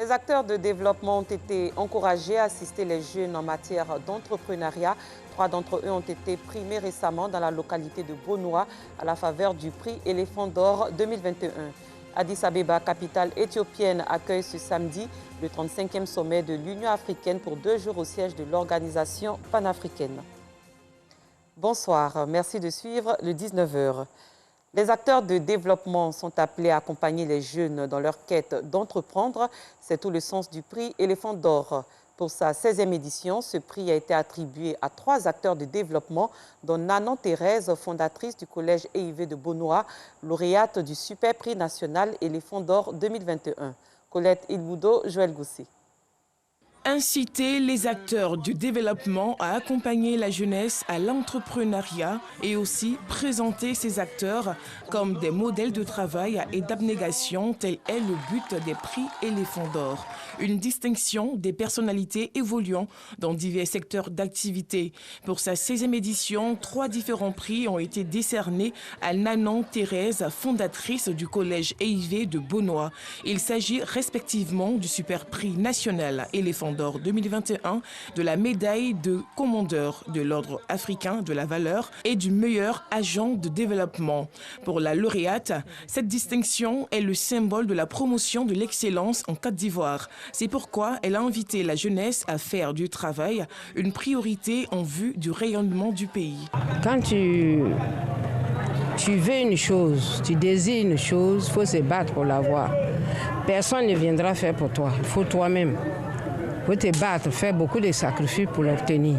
Les acteurs de développement ont été encouragés à assister les jeunes en matière d'entrepreneuriat. 3 d'entre eux ont été primés récemment dans la localité de Bonoa à la faveur du prix Éléphant d'Or 2021. Addis Abeba, capitale éthiopienne, accueille ce samedi le 35e sommet de l'Union africaine pour 2 jours au siège de l'organisation panafricaine. Bonsoir, merci de suivre le 19h. Les acteurs de développement sont appelés à accompagner les jeunes dans leur quête d'entreprendre. C'est tout le sens du prix Éléphant d'Or. Pour sa 16e édition, ce prix a été attribué à 3 acteurs de développement, dont Nanon Thérèse, fondatrice du collège EIV de Bonoa, lauréate du Super Prix national Éléphant d'Or 2021. Colette Ilboudo, Joël Goussi. Inciter les acteurs du développement à accompagner la jeunesse à l'entrepreneuriat et aussi présenter ces acteurs comme des modèles de travail et d'abnégation, tel est le but des prix Éléphant d'Or. Une distinction des personnalités évoluant dans divers secteurs d'activité. Pour sa 16e édition, 3 différents prix ont été décernés à Nanon Thérèse, fondatrice du collège EIV de Bonoa. Il s'agit respectivement du Super Prix national Éléphant d'Or 2021, de la médaille de commandeur de l'ordre africain de la valeur et du meilleur agent de développement. Pour la lauréate, cette distinction est le symbole de la promotion de l'excellence en Côte d'Ivoire. C'est pourquoi elle a invité la jeunesse à faire du travail une priorité en vue du rayonnement du pays. Quand tu veux une chose, tu désires une chose, il faut se battre pour l'avoir. Personne ne viendra faire pour toi, il faut toi-même. Il faut te battre, faire beaucoup de sacrifices pour l'obtenir.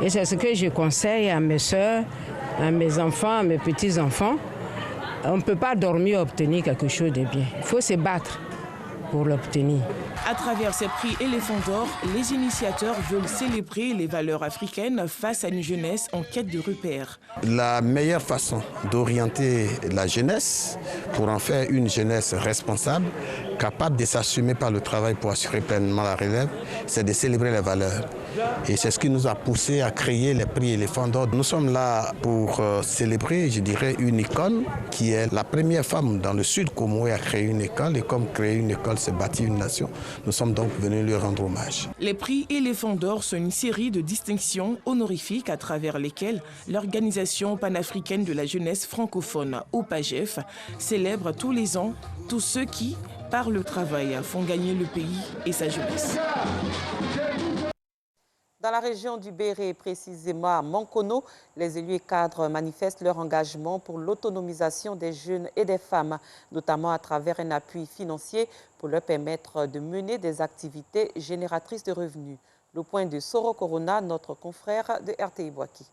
Et c'est ce que je conseille à mes soeurs, à mes enfants, à mes petits-enfants. On ne peut pas dormir et obtenir quelque chose de bien. Il faut se battre pour l'obtenir. À travers ces prix Éléphant d'Or, les initiateurs veulent célébrer les valeurs africaines face à une jeunesse en quête de repères. La meilleure façon d'orienter la jeunesse pour en faire une jeunesse responsable, capable de s'assumer par le travail pour assurer pleinement la relève, c'est de célébrer les valeurs. Et c'est ce qui nous a poussé à créer les prix Éléphant d'Or. Nous sommes là pour célébrer, je dirais, une école qui est la première femme dans le sud Comoé à créer une école. Et comme créer une école, c'est bâtir une nation. Nous sommes donc venus lui rendre hommage. Les prix Éléphant d'Or sont une série de distinctions honorifiques à travers lesquelles l'Organisation panafricaine de la jeunesse francophone, OPAJEF, célèbre tous les ans tous ceux qui, par le travail, font gagner le pays et sa jeunesse. Dans la région du Béré, précisément à Mankono, les élus et cadres manifestent leur engagement pour l'autonomisation des jeunes et des femmes, notamment à travers un appui financier pour leur permettre de mener des activités génératrices de revenus. Le point de Soro Corona, notre confrère de RTI Boaki.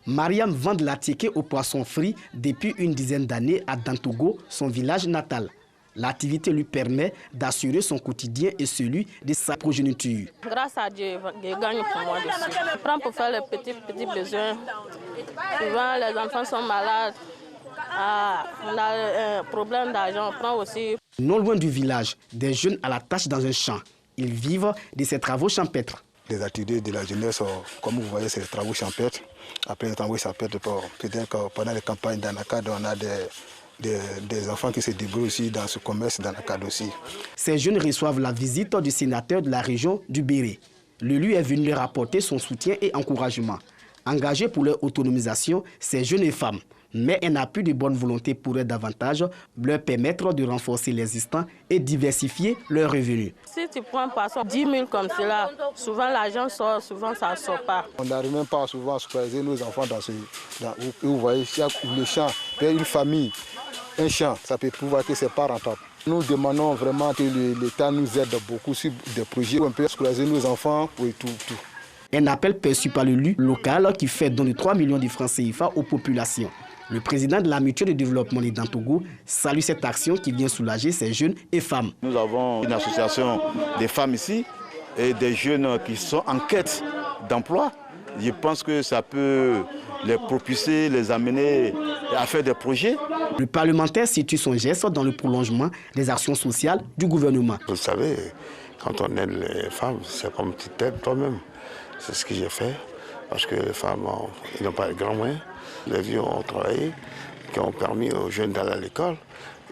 Mariam vend de la ticket aux poissons frits depuis une dizaine d'années à Dantogo, son village natal. L'activité lui permet d'assurer son quotidien et celui de sa progéniture. Grâce à Dieu, je gagne pour moi dessus. Je prends pour faire les petits besoins. Souvent, les enfants sont malades. On a un problème d'argent, on prend aussi. Non loin du village, des jeunes à la tâche dans un champ. Ils vivent de ces travaux champêtres. Les activités de la jeunesse, comme vous voyez, c'est les travaux champêtres. Après les travaux champêtres, peut-être que pendant les campagnes d'Anakad, on a des enfants qui se débrouillent aussi dans ce commerce d'Anakad aussi. Ces jeunes reçoivent la visite du sénateur de la région du Béré. L'élu est venu leur apporter son soutien et encouragement. Engagés pour leur autonomisation, ces jeunes et femmes, mais un appui de bonne volonté pourrait davantage leur permettre de renforcer l'existant et diversifier leurs revenus. Si tu prends un poisson 10 000 comme cela, souvent l'argent sort, souvent ça ne sort pas. On n'arrive même pas souvent à superviser nos enfants où vous voyez, le champ, une famille, un champ, ça peut prouver que ce n'est pas rentable. Nous demandons vraiment que l'État nous aide beaucoup sur des projets où on peut scolaariser nos enfants pour tout. Un appel perçu par l'élu local qui fait don de 3 millions de francs CFA aux populations. Le président de la mutuelle de développement des Dantogo salue cette action qui vient soulager ces jeunes et femmes. Nous avons une association des femmes ici et des jeunes qui sont en quête d'emploi. Je pense que ça peut les propulser, les amener à faire des projets. Le parlementaire situe son geste dans le prolongement des actions sociales du gouvernement. Vous savez, quand on aide les femmes, c'est comme tu t'aides toi-même. C'est ce que j'ai fait, parce que les femmes, ils n'ont pas de grands moyens. Les vieux ont travaillé, qui ont permis aux jeunes d'aller à l'école.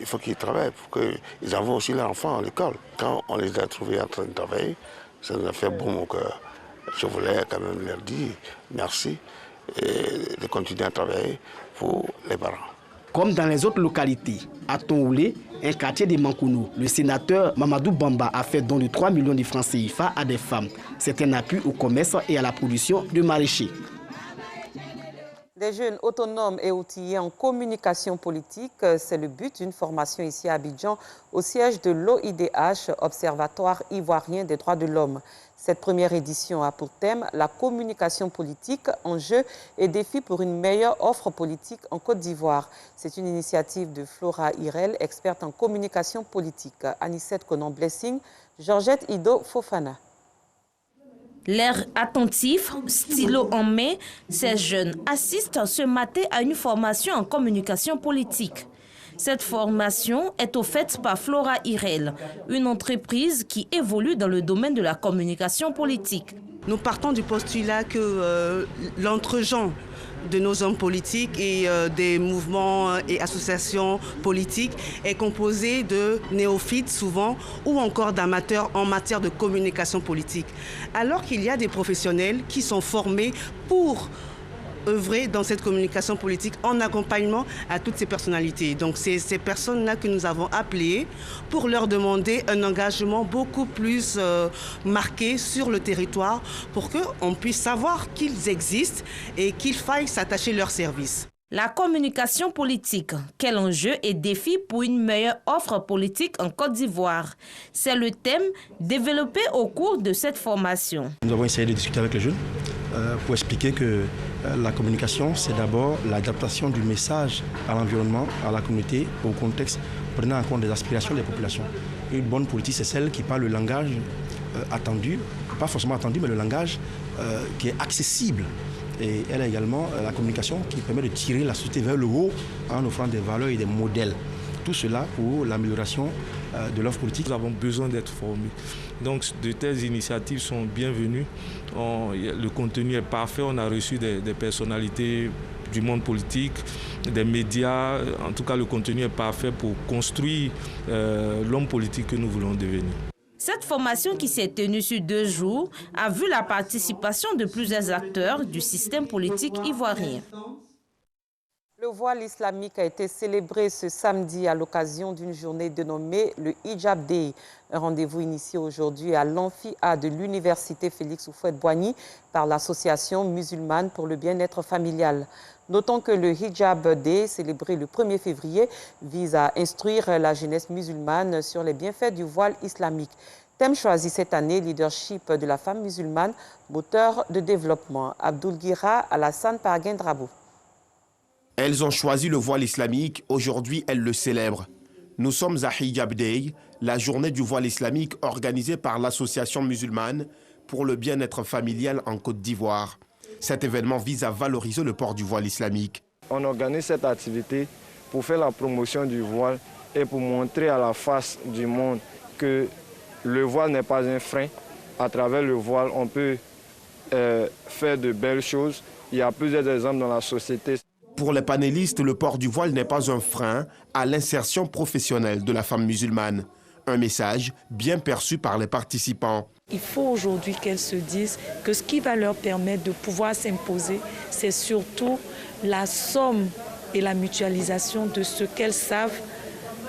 Il faut qu'ils travaillent pour qu'ils envoient aussi leurs enfants à l'école. Quand on les a trouvés en train de travailler, ça nous a fait bon au cœur. Je voulais quand même leur dire merci et de continuer à travailler pour les parents. Comme dans les autres localités, à Tongoulé, un quartier de Mankounou, le sénateur Mamadou Bamba a fait don de 3 millions de francs CFA à des femmes. C'est un appui au commerce et à la production de maraîchers. Des jeunes autonomes et outillés en communication politique, c'est le but d'une formation ici à Abidjan au siège de l'OIDH, Observatoire ivoirien des droits de l'homme. Cette première édition a pour thème la communication politique, enjeux et défis pour une meilleure offre politique en Côte d'Ivoire. C'est une initiative de Flora Irel, experte en communication politique. Anicette Conan-Blessing, Georgette Ido Fofana. L'air attentif, stylo en main, ces jeunes assistent ce matin à une formation en communication politique. Cette formation est offerte par Flora Irel, une entreprise qui évolue dans le domaine de la communication politique. Nous partons du postulat que l'entre-gens de nos hommes politiques et des mouvements et associations politiques est composé de néophytes souvent ou encore d'amateurs en matière de communication politique. Alors qu'il y a des professionnels qui sont formés pour œuvrer dans cette communication politique en accompagnement à toutes ces personnalités. Donc c'est ces personnes-là que nous avons appelées pour leur demander un engagement beaucoup plus marqué sur le territoire pour qu'on puisse savoir qu'ils existent et qu'il faille s'attacher leur service. La communication politique, quel enjeu et défi pour une meilleure offre politique en Côte d'Ivoire? C'est le thème développé au cours de cette formation. Nous avons essayé de discuter avec les jeunes pour expliquer que la communication, c'est d'abord l'adaptation du message à l'environnement, à la communauté, au contexte, prenant en compte les aspirations des populations. Une bonne politique, c'est celle qui parle le langage attendu, pas forcément attendu, mais le langage qui est accessible. Et elle a également la communication qui permet de tirer la société vers le haut en offrant des valeurs et des modèles. Tout cela pour l'amélioration de l'offre politique. Nous avons besoin d'être formés. Donc de telles initiatives sont bienvenues. Le contenu est parfait. On a reçu des personnalités du monde politique, des médias. En tout cas, le contenu est parfait pour construire l'homme politique que nous voulons devenir. Cette formation qui s'est tenue sur 2 jours a vu la participation de plusieurs acteurs du système politique ivoirien. Le voile islamique a été célébré ce samedi à l'occasion d'une journée dénommée le Hijab Day. Un rendez-vous initié aujourd'hui à l'Amphi A de l'Université Félix Houphouët-Boigny par l'Association musulmane pour le bien-être familial. Notons que le Hijab Day, célébré le 1er février, vise à instruire la jeunesse musulmane sur les bienfaits du voile islamique. Thème choisi cette année, leadership de la femme musulmane, moteur de développement. Abdoul Gira, Alassane Parguin-Drabo. Elles ont choisi le voile islamique, aujourd'hui elles le célèbrent. Nous sommes à Hijab Day, la journée du voile islamique organisée par l'Association musulmane pour le bien-être familial en Côte d'Ivoire. Cet événement vise à valoriser le port du voile islamique. On organise cette activité pour faire la promotion du voile et pour montrer à la face du monde que le voile n'est pas un frein. À travers le voile, on peut faire de belles choses. Il y a plusieurs exemples dans la société. Pour les panélistes, le port du voile n'est pas un frein à l'insertion professionnelle de la femme musulmane. Un message bien perçu par les participants. Il faut aujourd'hui qu'elles se disent que ce qui va leur permettre de pouvoir s'imposer, c'est surtout la somme et la mutualisation de ce qu'elles savent,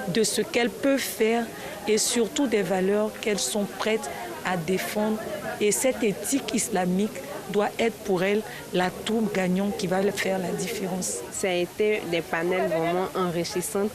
de ce qu'elles peuvent faire et surtout des valeurs qu'elles sont prêtes à défendre. Et cette éthique islamique doit être pour elles l'atout gagnant qui va faire la différence. Ça a été des panels vraiment enrichissants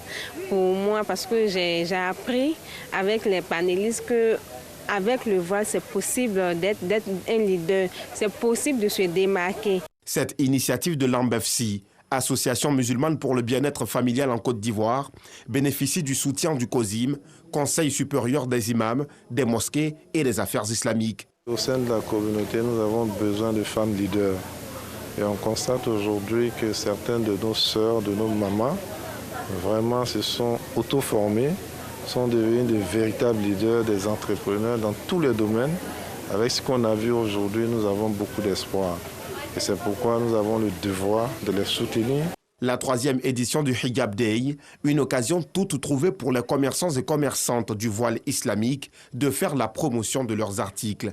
pour moi parce que j'ai appris avec les panélistes qu'avec le voile, c'est possible d'être un leader, c'est possible de se démarquer. Cette initiative de l'AMBEFSI, Association musulmane pour le bien-être familial en Côte d'Ivoire, bénéficie du soutien du COSIM, Conseil supérieur des imams, des mosquées et des affaires islamiques. Au sein de la communauté, nous avons besoin de femmes leaders. Et on constate aujourd'hui que certaines de nos sœurs, de nos mamans, vraiment se sont auto-formées, sont devenues de véritables leaders, des entrepreneurs dans tous les domaines. Avec ce qu'on a vu aujourd'hui, nous avons beaucoup d'espoir. Et c'est pourquoi nous avons le devoir de les soutenir. La 3e édition du Hijab Day, une occasion toute trouvée pour les commerçants et commerçantes du voile islamique de faire la promotion de leurs articles.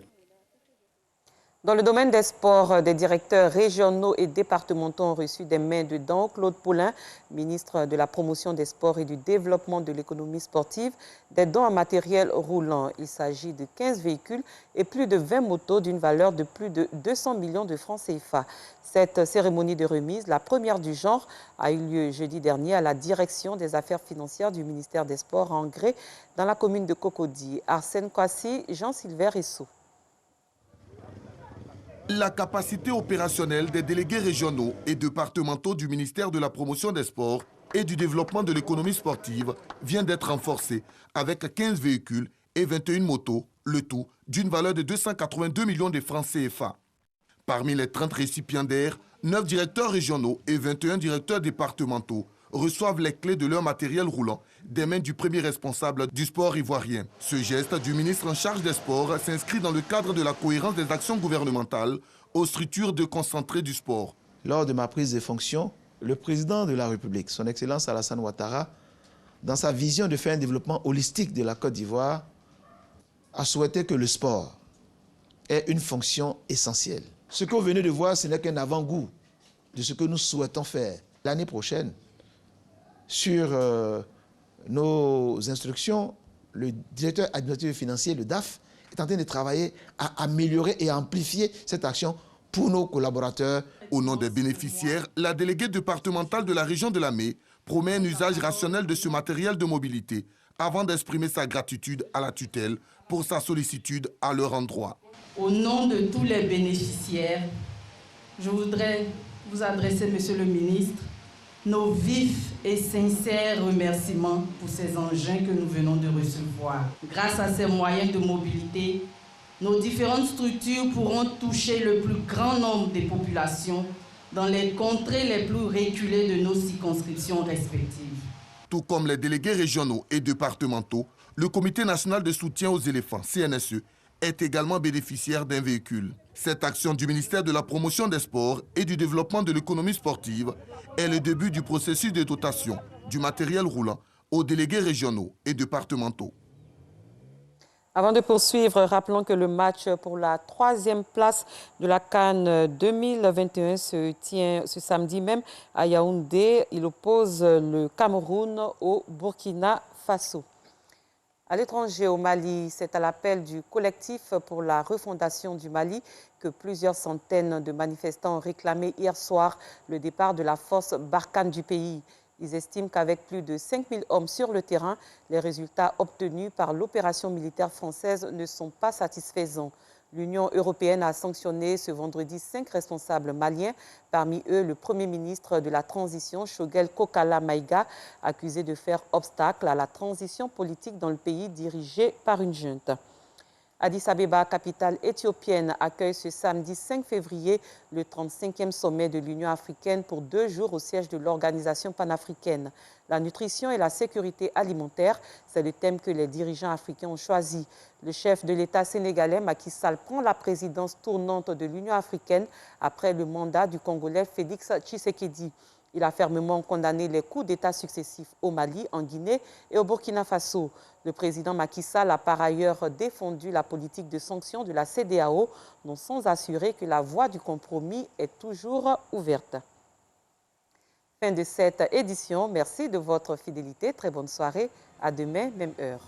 Dans le domaine des sports, des directeurs régionaux et départementaux ont reçu des mains de dents. Claude Poulin, ministre de la Promotion des sports et du développement de l'économie sportive, des dons en matériel roulant. Il s'agit de 15 véhicules et plus de 20 motos d'une valeur de plus de 200 millions de francs CFA. Cette cérémonie de remise, la première du genre, a eu lieu jeudi dernier à la direction des affaires financières du ministère des Sports à Angré, dans la commune de Cocody. Arsène Kwasi, Jean-Sylvain Rissou. La capacité opérationnelle des délégués régionaux et départementaux du ministère de la Promotion des Sports et du développement de l'économie sportive vient d'être renforcée avec 15 véhicules et 21 motos, le tout d'une valeur de 282 millions de francs CFA. Parmi les 30 récipiendaires, 9 directeurs régionaux et 21 directeurs départementaux reçoivent les clés de leur matériel roulant des mains du premier responsable du sport ivoirien. Ce geste du ministre en charge des sports s'inscrit dans le cadre de la cohérence des actions gouvernementales aux structures déconcentrées du sport. Lors de ma prise de fonction, le président de la République, son Excellence Alassane Ouattara, dans sa vision de faire un développement holistique de la Côte d'Ivoire, a souhaité que le sport ait une fonction essentielle. Ce que vous venez de voir, ce n'est qu'un avant-goût de ce que nous souhaitons faire l'année prochaine. Sur nos instructions, le directeur administratif et financier, le DAF, est en train de travailler à améliorer et à amplifier cette action pour nos collaborateurs. Au nom des bénéficiaires, la déléguée départementale de la région de Lamé promet un usage rationnel de ce matériel de mobilité avant d'exprimer sa gratitude à la tutelle pour sa sollicitude à leur endroit. Au nom de tous les bénéficiaires, je voudrais vous adresser, Monsieur le ministre, nos vifs et sincères remerciements pour ces engins que nous venons de recevoir. Grâce à ces moyens de mobilité, nos différentes structures pourront toucher le plus grand nombre des populations dans les contrées les plus reculées de nos circonscriptions respectives. Tout comme les délégués régionaux et départementaux, le Comité national de soutien aux éléphants, CNSE, est également bénéficiaire d'un véhicule. Cette action du ministère de la Promotion des Sports et du développement de l'économie sportive est le début du processus de dotation du matériel roulant aux délégués régionaux et départementaux. Avant de poursuivre, rappelons que le match pour la 3e place de la CAN 2021 se tient ce samedi même à Yaoundé. Il oppose le Cameroun au Burkina Faso. À l'étranger, au Mali, c'est à l'appel du collectif pour la refondation du Mali que plusieurs centaines de manifestants ont réclamé hier soir le départ de la force Barkhane du pays. Ils estiment qu'avec plus de 5000 hommes sur le terrain, les résultats obtenus par l'opération militaire française ne sont pas satisfaisants. L'Union européenne a sanctionné ce vendredi 5 responsables maliens, parmi eux le Premier ministre de la transition, Choguel Kokala Maïga, accusé de faire obstacle à la transition politique dans le pays dirigé par une junte. Addis Abeba, capitale éthiopienne, accueille ce samedi 5 février le 35e sommet de l'Union africaine pour 2 jours au siège de l'organisation panafricaine. La nutrition et la sécurité alimentaire, c'est le thème que les dirigeants africains ont choisi. Le chef de l'État sénégalais, Macky Sall, prend la présidence tournante de l'Union africaine après le mandat du Congolais Félix Tshisekedi. Il a fermement condamné les coups d'État successifs au Mali, en Guinée et au Burkina Faso. Le président Macky Sall a par ailleurs défendu la politique de sanctions de la CEDEAO, non sans assurer que la voie du compromis est toujours ouverte. Fin de cette édition. Merci de votre fidélité. Très bonne soirée. À demain, même heure.